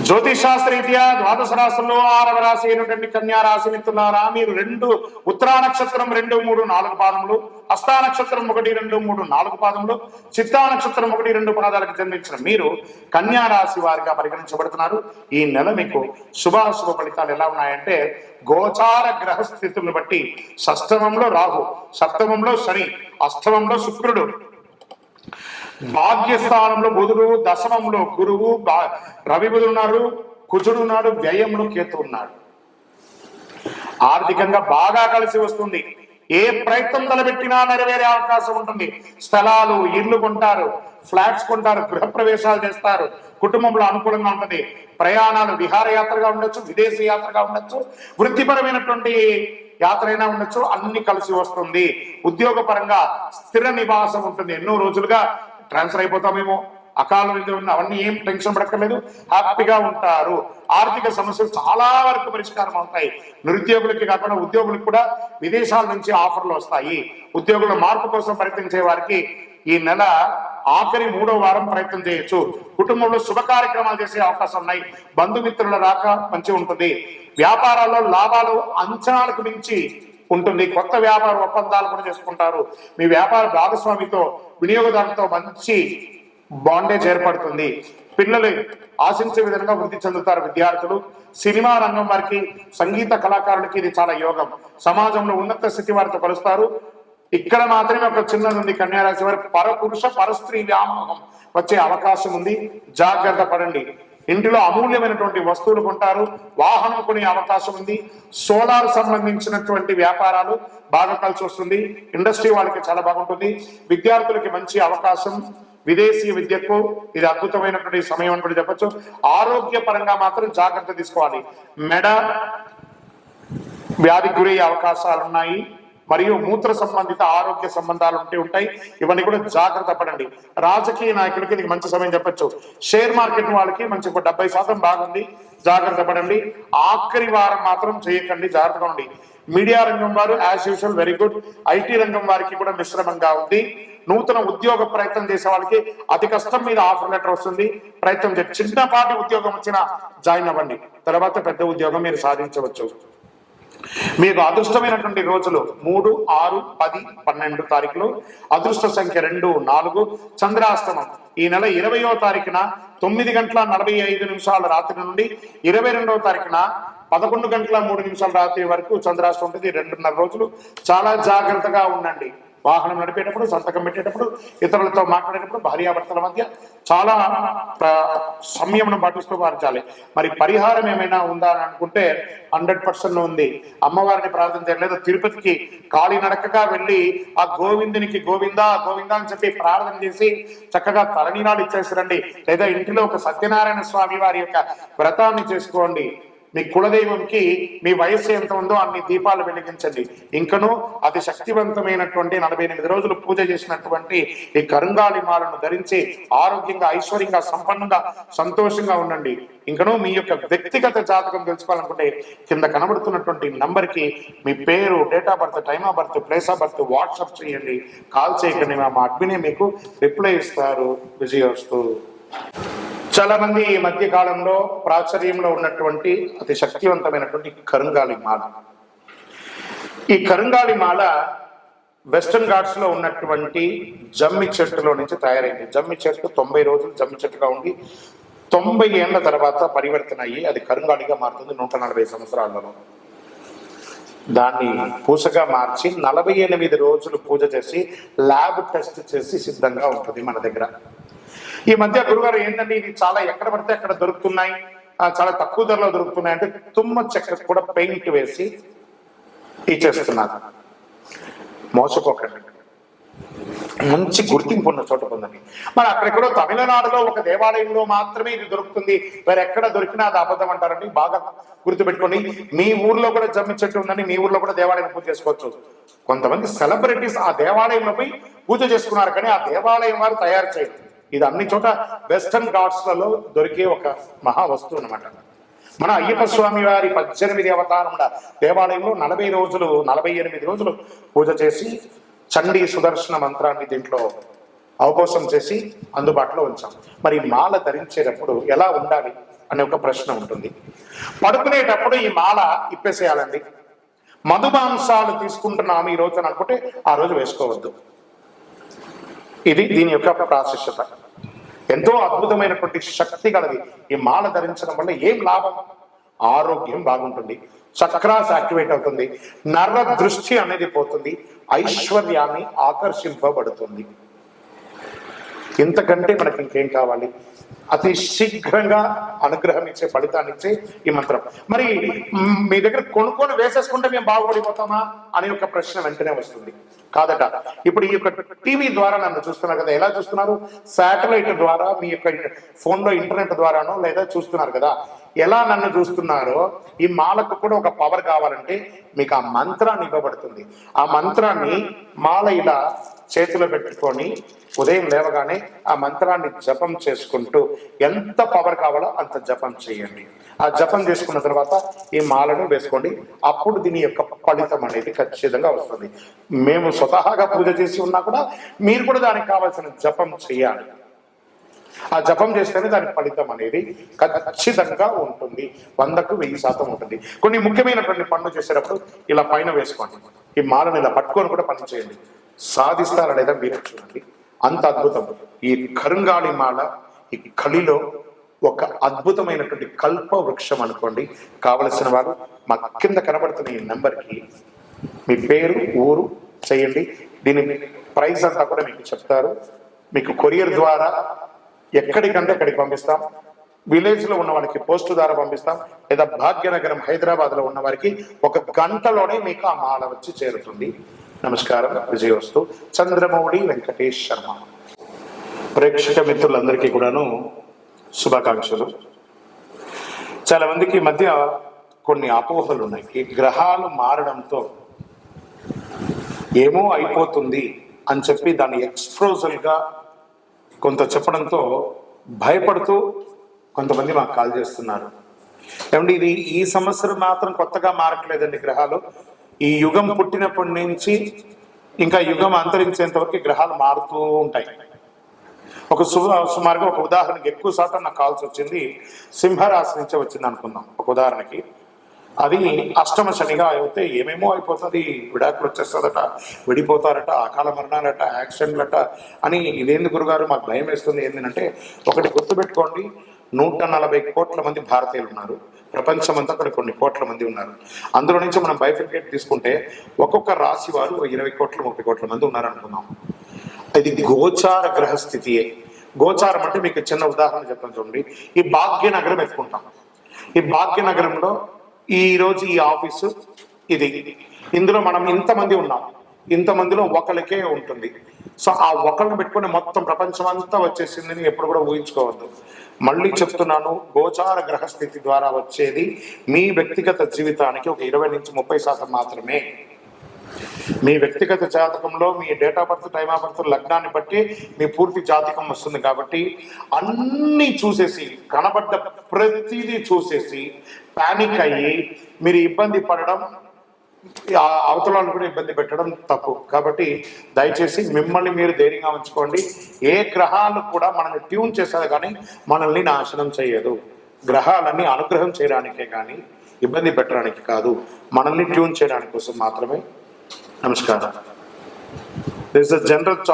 జ్యోతిషాస్త్రరీత్యా ద్వాదశ రాశుల్లో 6వ రాశి అయినటువంటి కన్యా రాశి మిత్రులారా, మీరు ఉత్తరా నక్షత్రం 2, 3, 4 పాదములు, హస్తా నక్షత్రం 1, 2, 3, 4 పాదములు, చిత్తా నక్షత్రం 1, 2 పాదాలకు జన్మించిన మీరు కన్యా రాశి వారిగా పరిగణించబడుతున్నారు. ఈ నెల మీకు శుభాశుభ ఫలితాలు ఎలా ఉన్నాయంటే, గోచార గ్రహస్థితులను బట్టి షష్టమంలో రాహు, సప్తమంలో శని, అష్టమంలో శుక్రుడు, భాగ్యస్థానంలో బుధుడు, దశమంలో గురువు, రవి బుధుడు ఉన్నారు, కుజుడు ఉన్నాడు, వ్యయంలో కేతు ఉన్నాడు. ఆర్థికంగా బాగా కలిసి వస్తుంది. ఏ ప్రయత్నం తలబెట్టినా నెరవేరే అవకాశం ఉంటుంది. స్థలాలు, ఇళ్లు కొంటారు, ఫ్లాట్స్ కొంటారు, గృహప్రవేశాలు చేస్తారు, కుటుంబంలో అనుకూలంగా ఉంటుంది. ప్రయాణాలు విహారయాత్రగా ఉండొచ్చు, విదేశీ యాత్రగా ఉండొచ్చు, వృత్తిపరమైనటువంటి యాత్ర అయినా ఉండొచ్చు, అన్ని కలిసి వస్తుంది. ఉద్యోగపరంగా స్థిర నివాసం ఉంటుంది. ఎన్నో రోజులుగా ట్రాన్స్ఫర్ అయిపోతామేమో, అకాల అవన్నీ ఏం టెన్షన్ పడక్కర్లేదు, హ్యాపీగా ఉంటారు. ఆర్థిక సమస్యలు చాలా వరకు పరిష్కారం అవుతాయి. నిరుద్యోగులకి కాకుండా ఉద్యోగులకు కూడా విదేశాల నుంచి ఆఫర్లు వస్తాయి. ఉద్యోగుల మార్పు కోసం ప్రయత్నించే వారికి ఈ నెల ఆఖరి 3వ వారం ప్రయత్నం చేయొచ్చు. కుటుంబంలో శుభ కార్యక్రమాలు చేసే అవకాశం ఉన్నాయి. బంధుమిత్రుల రాక మంచి ఉంటుంది. వ్యాపారాల్లో లాభాలు అంచనాలకు మించి ఉంటుంది. కొత్త వ్యాపార ఒప్పందాలు కూడా చేసుకుంటారు. మీ వ్యాపార భాగస్వామితో, వినియోగదారులతో మంచి బాండేజ్ ఏర్పడుతుంది. పిల్లలు ఆశించే విధంగా వృద్ధి చెందుతారు. విద్యార్థులు, సినిమా రంగం వారికి, సంగీత కళాకారులకి ఇది చాలా యోగం. సమాజంలో ఉన్నత స్థితి వారితో కలుస్తారు. ఇక్కడ మాత్రమే ఒక చిన్నది కన్యారాశి వారి పరపురుష పరస్త్రీ వ్యామోహం వచ్చే అవకాశం ఉంది. జాగ్రత్త పడండి. ఇంటిలో అమూల్యమైనటువంటి వస్తువులు కొంటారు. వాహనం కొనే అవకాశం ఉంది. సోలార్ సంబంధించినటువంటి వ్యాపారాలు బాగా కలిసి వస్తుంది. ఇండస్ట్రీ వాళ్ళకి చాలా బాగుంటుంది. విద్యార్థులకి మంచి అవకాశం. విదేశీ విద్యకు ఇది అద్భుతమైనటువంటి సమయం అని కూడా చెప్పచ్చు. ఆరోగ్యపరంగా మాత్రం జాగ్రత్త తీసుకోవాలి. మెడ వ్యాధికి గురయ్యే అవకాశాలు ఉన్నాయి. మరియు మూత్ర సంబంధిత ఆరోగ్య సంబంధాలు ఉంటాయి. ఇవన్నీ కూడా జాగ్రత్త పడండి. రాజకీయ నాయకులకి ఇది మంచి సమయం చెప్పచ్చు. షేర్ మార్కెట్ వాళ్ళకి మంచి 70% బాగుంది. జాగ్రత్త పడండి. ఆఖరి వారం మాత్రం చేయకండి, జాగ్రత్తగా ఉండి. మీడియా రంగం వారు as usual very good. IT రంగం వారికి కూడా మిశ్రమంగా ఉంది. నూతన ఉద్యోగ ప్రయత్నం చేసే వాళ్ళకి అతి కష్టం మీద ఆఫర్ లెటర్ వస్తుంది. ప్రయత్నం చేయండి. చిన్నపాటి ఉద్యోగం వచ్చినా జాయిన్ అవ్వండి. తర్వాత పెద్ద ఉద్యోగం మీరు సాధించవచ్చు. మీకు అదృష్టమైనటువంటి రోజులు 3, 6, 10, 12 తారీఖులు. అదృష్ట సంఖ్య 2, 4. చంద్రాష్టమం ఈ నెల 20వ తారీఖున 9:45 రాత్రి నుండి 22వ తారీఖున 11:03 రాత్రి వరకు చంద్రాష్టమం ఉంటుంది. 2.5 రోజులు. చాలా జాగ్రత్తగా ఉండండి. వాహనం నడిపేటప్పుడు, సంతకం పెట్టేటప్పుడు, ఇతరులతో మాట్లాడేటప్పుడు భార్యాభర్తల మధ్య చాలా సంయమనం పాటిస్తూ మార్చాలి. మరి పరిహారం ఏమైనా ఉందా అని అనుకుంటే 100% ఉంది. అమ్మవారిని ప్రార్థన చేయలేదు. తిరుపతికి కాలినడకగా వెళ్ళి ఆ గోవిందునికి గోవిందా గోవిందా అని చెప్పి ప్రార్థన చేసి చక్కగా తలనీలాలు ఇచ్చేసిరండి. లేదా ఇంటిలో ఒక సత్యనారాయణ స్వామి వారి యొక్క వ్రతాన్ని చేసుకోండి. మీ కులదైవంకి మీ వయస్సు ఎంత ఉందో అన్ని దీపాలు వెలిగించండి. ఇంకనూ అతి శక్తివంతమైనటువంటి 48 రోజులు పూజ చేసినటువంటి ఈ కరుంగాళి మాలను ధరించి ఆరోగ్యంగా, ఐశ్వర్యంగా, సంపన్నంగా, సంతోషంగా ఉండండి. ఇంకనూ మీ యొక్క వ్యక్తిగత జాతకం తెలుసుకోవాలనుకుంటే కింద కనబడుతున్నటువంటి నంబర్కి మీ పేరు, date of birth, time of birth, place of birth WhatsApp చేయండి. కాల్ చేయకండి. మా అడ్మినే మీకు రిప్లై ఇస్తారు. విజయోస్తు. చాలా మంది ఈ మధ్య కాలంలో ప్రాచుర్యంలో ఉన్నటువంటి అతి శక్తివంతమైనటువంటి కరుంగాళి మాల. ఈ కరుంగాళి మాల వెస్టర్న్ ఘాట్స్ లో ఉన్నటువంటి జమ్మి చెట్టులో నుంచి తయారైంది. జమ్మి చెట్టు 90 రోజులు జమ్మి చెట్టుగా ఉండి 90 ఏళ్ల తర్వాత పరివర్తన అయ్యి అది కరుంగాళిగా మారుతుంది 140 సంవత్సరాలలో. దాన్ని పూసగా మార్చి 48 రోజులు పూజ చేసి ల్యాబ్ టెస్ట్ చేసి సిద్ధంగా ఉంటుంది మన దగ్గర. ఈ మధ్య గురుగారు ఏంటంటే ఇది చాలా ఎక్కడ పడితే అక్కడ దొరుకుతున్నాయి, చాలా తక్కువ ధరలో దొరుకుతున్నాయి అంటే తుమ్మ చెక్క కూడా పెయింట్ వేసి ఇచ్చేస్తున్నారు. మోసపోకండి. మంచి గుర్తింపు ఉన్న చోట పొందండి. మరి అక్కడెక్కడో తమిళనాడులో ఒక దేవాలయంలో మాత్రమే ఇది దొరుకుతుంది, వేరే ఎక్కడ దొరికినా అది అబద్ధం అంటారండి. బాగా గుర్తుపెట్టుకోండి. మీ ఊర్లో కూడా జమ్మి చెట్టు ఉందని మీ ఊర్లో కూడా దేవాలయం పూజ చేసుకోవచ్చు. కొంతమంది సెలబ్రిటీస్ ఆ దేవాలయంలో పోయి పూజ చేసుకున్నారు, కానీ ఆ దేవాలయం వారు తయారు చేయరు. ఇది అన్ని చోట వెస్టర్న్ ఘాట్స్లలో దొరికే ఒక మహా వస్తువు అనమాట. మన అయ్యప్ప స్వామి వారి 18 అవతారముల దేవాలయంలో 48 రోజులు పూజ చేసి చండీ సుదర్శన మంత్రాన్ని దీంట్లో అవపోసం చేసి అందుబాటులో ఉంచాం. మరి మాల ధరించేటప్పుడు ఎలా ఉండాలి అనే ఒక ప్రశ్న ఉంటుంది. పడుకునేటప్పుడు ఈ మాల ఇప్పేసేయాలండి. మధుమాంసాలు తీసుకుంటున్నాము ఈ రోజు అని అనుకుంటే ఆ రోజు వేసుకోవద్దు. ఇది దీని యొక్క ప్రాశస్యత. ఎంతో అద్భుతమైనటువంటి శక్తి గలది. ఈ మాల ధరించడం వల్ల ఏం లాభం? ఆరోగ్యం బాగుంటుంది, చక్రాస్ యాక్టివేట్ అవుతుంది, నర దృష్టి అనేది పోతుంది, ఐశ్వర్యాన్ని ఆకర్షింపబడుతుంది. ఇంతకంటే మనకి ఇంకేం కావాలి? అతి శీఘ్రంగా అనుగ్రహం ఇచ్చే, ఫలితాన్ని ఇచ్చే ఈ మంత్రం. మరి మీ దగ్గర కొనుక్కొని వేసేసుకుంటే మేము బాగుపడిపోతామా అనే ఒక ప్రశ్న వెంటనే వస్తుంది. కాదట. ఇప్పుడు ఈ యొక్క టీవీ ద్వారా నన్ను చూస్తున్నారు కదా, ఎలా చూస్తున్నారు? శాటిలైట్ ద్వారా, మీ యొక్క ఫోన్లో ఇంటర్నెట్ ద్వారానో లేదా చూస్తున్నారు కదా. ఎలా నన్ను చూస్తున్నారో ఈ మాలకు కూడా ఒక పవర్ కావాలంటే మీకు ఆ మంత్రాన్ని ఇవ్వబడుతుంది. ఆ మంత్రాన్ని మాల ఇలా చేతిలో పెట్టుకొని ఉదయం లేవగానే ఆ మంత్రాన్ని జపం చేసుకుంటూ ఎంత పవర్ కావాలో అంత జపం చేయండి. ఆ జపం చేసుకున్న తర్వాత ఈ మాలను వేసుకోండి. అప్పుడు దీని యొక్క ఫలితం అనేది ఖచ్చితంగా వస్తుంది. మేము స్వతహాగా పూజ చేసి ఉన్నా కూడా మీరు కూడా దానికి కావాల్సిన జపం చేయాలి. ఆ జపం చేస్తేనే దాని ఫలితం అనేది ఖచ్చితంగా ఉంటుంది. 100కు 1000% ఉంటుంది. కొన్ని ముఖ్యమైనటువంటి పనులు చేసేటప్పుడు ఇలా పైన వేసుకోండి. ఈ మాలను ఇలా పట్టుకొని కూడా పని చేయండి. సాధిస్తారా లేదా మీరు చూడండి. అంత అద్భుతం. ఈ కరుంగాళి మాల ఈ కలిలో ఒక అద్భుతమైనటువంటి కల్ప వృక్షం అనుకోండి. కావలసిన వారు మా కింద కనబడుతున్న ఈ నెంబర్కి మీ పేరు, ఊరు చేయండి. దీని ప్రైస్ అంతా కూడా మీకు చెప్తారు. మీకు కొరియర్ ద్వారా ఎక్కడికంటే అక్కడికి పంపిస్తాం. విలేజ్ లో ఉన్న వారికి పోస్టు ద్వారా పంపిస్తాం. లేదా భాగ్యనగరం హైదరాబాద్ లో ఉన్న వారికి 1 గంటలోనే మీకు ఆ మాల వచ్చి చేరుతుంది. నమస్కారం. విజయవస్తు. చంద్రమౌళి వెంకటేష్ శర్మ. ప్రేక్షక మిత్రులందరికీ కూడాను శుభాకాంక్షలు. చాలా మందికి ఈ మధ్య కొన్ని అపోహలు ఉన్నాయి. ఈ గ్రహాలు మారడంతో ఏమో అయిపోతుంది అని చెప్పి దాన్ని ఎక్స్ప్రోజల్ గా కొంత చెప్పడంతో భయపడుతూ కొంతమంది మాకు కాల్ చేస్తున్నారు. ఏమంటే ఇది ఈ సంవత్సరం మాత్రం కొత్తగా మారట్లేదండి గ్రహాలు. ఈ యుగం పుట్టినప్పటి నుంచి ఇంకా యుగం అంతరించేంత వరకు గ్రహాలు మారుతూ ఉంటాయి. సుమారుగా ఒక ఉదాహరణకి ఎక్కువ శాతం నాకు కాల్స్ వచ్చింది సింహరాశి నుంచే వచ్చింది అనుకుందాం. ఒక ఉదాహరణకి అది అష్టమ శనిగా అయితే ఏమేమో అయిపోతుంది, విడాకులు వచ్చేస్తుందట, విడిపోతారట, అకాల మరణాలట, యాక్సిడెంట్లట అని. ఇదేంది గురుగారు మాకు భయం వేస్తుంది ఏంటంటే, ఒకటి గుర్తుపెట్టుకోండి, 140 కోట్ల మంది భారతీయులు ఉన్నారు. ప్రపంచమంతా కూడా కొన్ని కోట్ల మంది ఉన్నారు. అందులో నుంచి మనం బైఫికేట్ తీసుకుంటే ఒక్కొక్క రాశి వారు 20 కోట్ల 30 కోట్ల మంది ఉన్నారు అనుకున్నాం. ఇది గోచార గ్రహస్థితియే. గోచారం అంటే మీకు చిన్న ఉదాహరణ చెప్తాను చూడండి. ఈ భాగ్యనగరం ఎత్తుకుంటాం. ఈ భాగ్యనగరంలో ఈ రోజు ఈ ఆఫీసు ఇది, ఇందులో మనం ఇంతమంది ఉన్నాం. ఇంతమందిలో ఒకరికే ఉంటుంది. సో ఆ ఒకరిని పెట్టుకుని మొత్తం ప్రపంచం అంతా వచ్చేసిందని ఎప్పుడు కూడా ఊహించుకోవద్దు. మళ్ళీ చెప్తున్నాను, గోచార గ్రహస్థితి ద్వారా వచ్చేది మీ వ్యక్తిగత జీవితానికి ఒక 20 నుంచి 30% మాత్రమే. మీ వ్యక్తిగత జాతకంలో మీ date of birth, time of birth, లగ్నాన్ని బట్టి మీ పూర్తి జాతకం వస్తుంది. కాబట్టి అన్నీ చూసేసి, కనబడ్డ ప్రతిదీ చూసేసి పానిక్ అయ్యి మీరు ఇబ్బంది పడడం, అవతలను కూడా ఇబ్బంది పెట్టడం తప్పు. కాబట్టి దయచేసి మిమ్మల్ని మీరు ధైర్యంగా ఉంచుకోండి. ఏ గ్రహాలు కూడా మనల్ని ట్యూన్ చేసేది కానీ మనల్ని నాశనం చేయదు. గ్రహాలన్నీ అనుగ్రహం చేయడానికే కానీ ఇబ్బంది పెట్టడానికి కాదు, మనల్ని ట్యూన్ చేయడానికి కోసం మాత్రమే. నమస్కారం. This is general